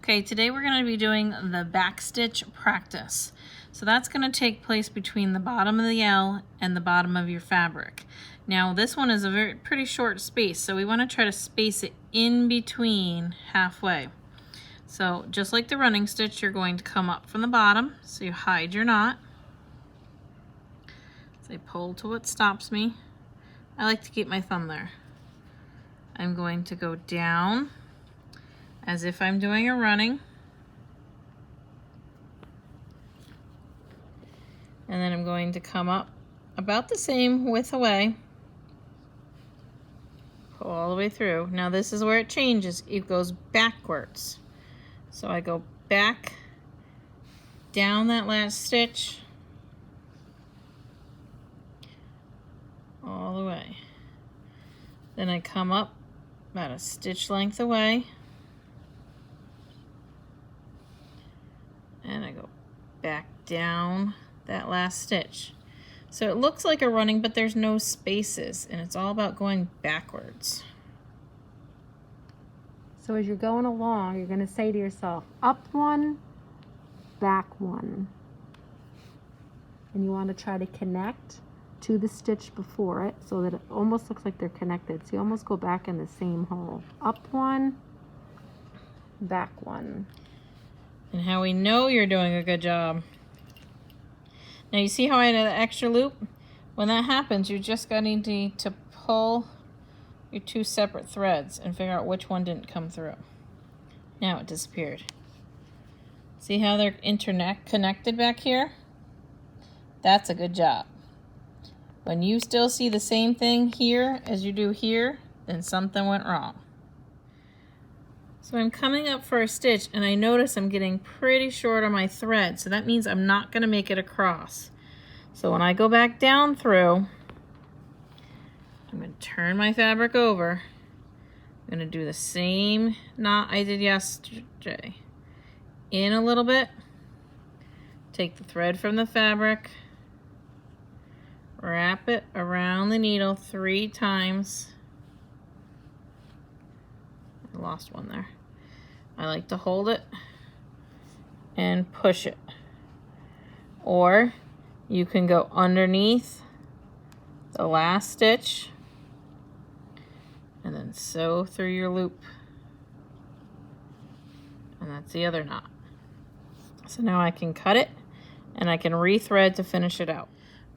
Okay, today we're going to be doing the backstitch practice. So that's going to take place between the bottom of the L and the bottom of your fabric. Now this one is a pretty short space, so we want to try to space it in between halfway. So just like the running stitch, you're going to come up from the bottom, so you hide your knot. So I pull to what stops me. I like to keep my thumb there. I'm going to go down as if I'm doing a running. And then I'm going to come up about the same width away. Pull all the way through. Now this is where it changes. It goes backwards. So I go back down that last stitch all the way. Then I come up about a stitch length away. And I go back down that last stitch. So it looks like a running, but there's no spaces, and it's all about going backwards. So as you're going along, you're going to say to yourself, up one, back one. And you want to try to connect to the stitch before it so that it almost looks like they're connected. So you almost go back in the same hole. Up one, back one. And how we know you're doing a good job. Now you see how I had an extra loop? When that happens, you just got to need to pull your two separate threads and figure out which one didn't come through. Now it disappeared. See how they're connected back here? That's a good job. When you still see the same thing here as you do here, then something went wrong. So I'm coming up for a stitch and I notice I'm getting pretty short on my thread, so that means I'm not going to make it across. So when I go back down through, I'm going to turn my fabric over. I'm going to do the same knot I did yesterday. In a little bit, take the thread from the fabric, wrap it around the needle 3 times. I lost one there. I like to hold it and push it. Or you can go underneath the last stitch and then sew through your loop. And that's the other knot. So now I can cut it and I can re-thread to finish it out.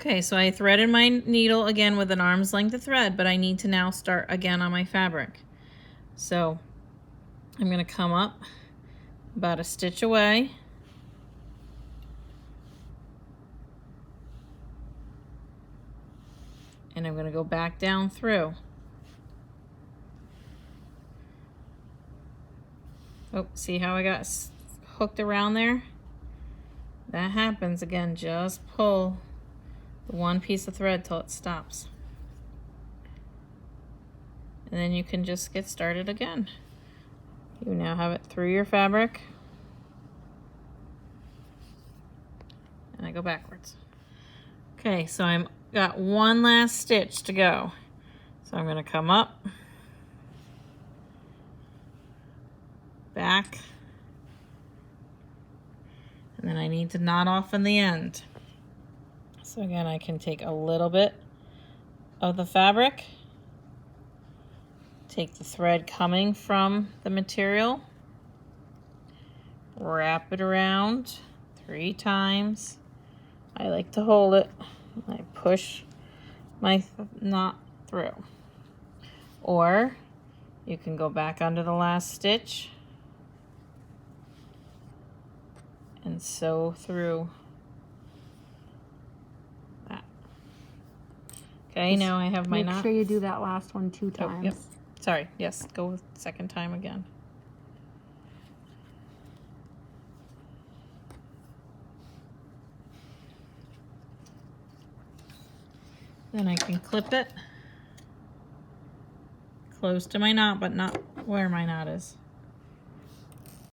Okay, so I threaded my needle again with an arm's length of thread, but I need to now start again on my fabric. So I'm going to come up about a stitch away. And I'm going to go back down through. Oh, see how I got hooked around there? That happens again. Just pull the one piece of thread till it stops. And then you can just get started again. You now have it through your fabric. And I go backwards. Okay, so I'm got one last stitch to go. So I'm going to come up, back, and then I need to knot off in the end. So again, I can take a little bit of the fabric, take the thread coming from the material, wrap it around 3 times. I like to hold it. I push my knot through. Or you can go back under the last stitch and sew through that. Okay, now I have my knot. Make sure you do that last one 2 times. Oh, yep. Sorry, yes, go second time again. Then I can clip it close to my knot, but not where my knot is.